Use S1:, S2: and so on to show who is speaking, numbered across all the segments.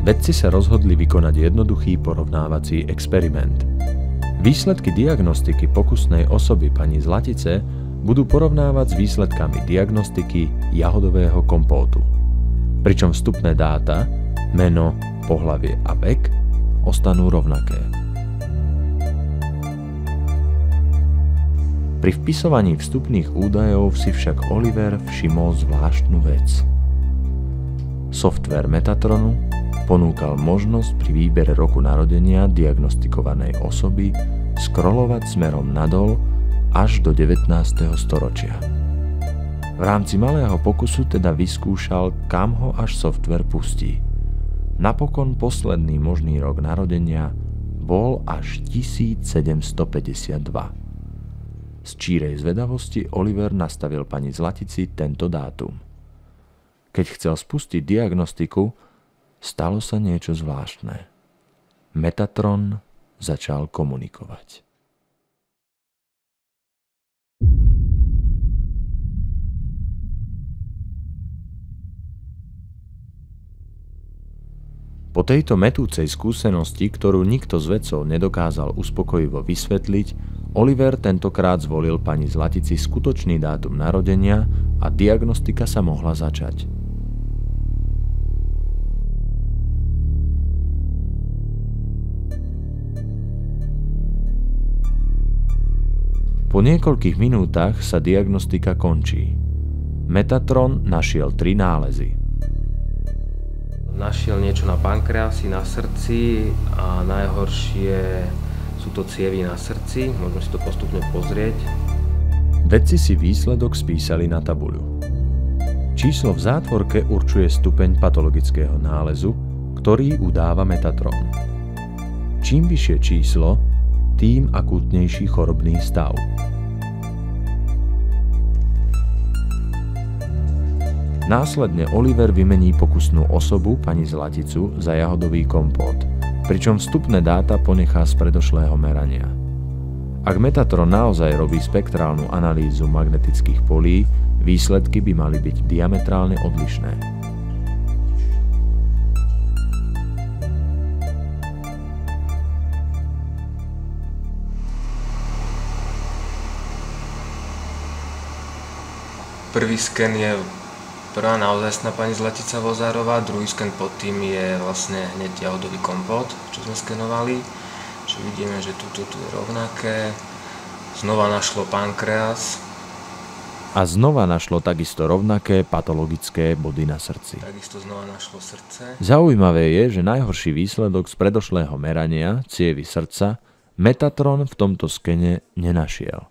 S1: Vedci sa rozhodli vykonať jednoduchý porovnávací experiment. Výsledky diagnostiky pokusnej osoby pani Zlatice budú porovnávať s výsledkami diagnostiky jahodového kompótu. Pričom vstupné dáta, meno, pohlavie a vek ostanú rovnaké. Pri vpisovaní vstupných údajov si však Oliver všimol zvláštnu vec. Softvér Metatronu ponúkal možnosť pri výbere roku narodenia diagnostikovanej osoby scrollovať smerom nadol až do 19. storočia. V rámci malého pokusu teda vyskúšal, kam ho až softvér pustí. Napokon posledný možný rok narodenia bol až 1752. Z čírej zvedavosti Oliver nastavil pani Zlatici tento dátum. Keď chcel spustiť diagnostiku, stalo sa niečo zvláštne. Metatron začal komunikovať. Po tejto mätúcej skúsenosti, ktorú nikto z vedcov nedokázal uspokojivo vysvetliť, Oliver tentokrát zvolil pani Zlatici skutočný dátum narodenia a diagnostika sa mohla začať. Po niekoľkých minútach sa diagnostika končí. Metatron našiel 3 nálezy.
S2: Našiel niečo na pankreasi, na srdci a najhoršie sú to cievy na srdci, môžeme si to postupne pozrieť.
S1: Vedci si výsledok spísali na tabuľu. Číslo v zátvorke určuje stupeň patologického nálezu, ktorý udáva Metatron. Čím vyššie číslo, tým akútnejší chorobný stav. Následne Oliver vymení pokusnú osobu, pani Zlaticu, za jahodový kompót, pričom vstupné dáta ponechá z predošlého merania. Ak Metatron naozaj robí spektrálnu analýzu magnetických polí, výsledky by mali byť diametrálne odlišné.
S2: Prvý sken je prvá naozajstná pani Zlatica Vozárová, druhý sken pod tým je vlastne hneď jahodový kompót, čo sme skenovali. Čiže vidíme, že tu je rovnaké. Znova našlo pankreas.
S1: A znova našlo takisto rovnaké patologické body na srdci.
S2: Takisto znova našlo srdce.
S1: Zaujímavé je, že najhorší výsledok z predošlého merania, cievy srdca, Metatron v tomto skene nenašiel.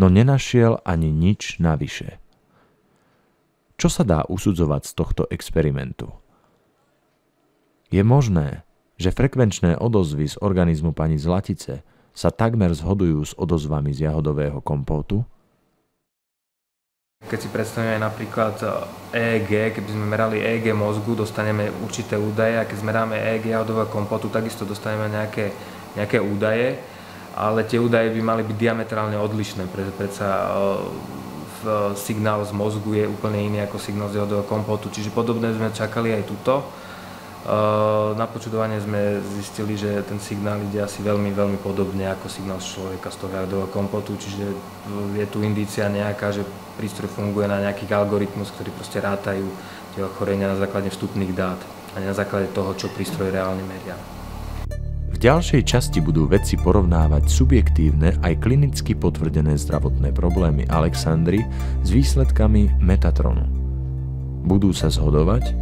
S1: No nenašiel ani nič navyše. Čo sa dá usudzovať z tohto experimentu? Je možné, že frekvenčné odozvy z organizmu pani Zlatice sa takmer zhodujú s odozvami z jahodového kompótu?
S2: Keď si predstavíme napríklad EEG, keby sme merali EEG mozgu, dostaneme určité údaje, a keď zmeráme EEG jahodového kompótu, takisto dostaneme nejaké údaje, ale tie údaje by mali byť diametrálne odlišné, pretože predsa signál z mozgu je úplne iný ako signál z jahodového kompótu, čiže podobné sme čakali aj tuto. Na počudovanie sme zistili, že ten signál ide asi veľmi podobne ako signál z človeka z toho jahodového kompótu, čiže je tu indícia nejaká, že prístroj funguje na nejakých algoritmus, ktorí proste rátajú tie ochorenia na základe vstupných dát a na základe toho, čo prístroj reálne meria.
S1: V ďalšej časti budú vedci porovnávať subjektívne aj klinicky potvrdené zdravotné problémy Alexandry s výsledkami Metatronu. Budú sa zhodovať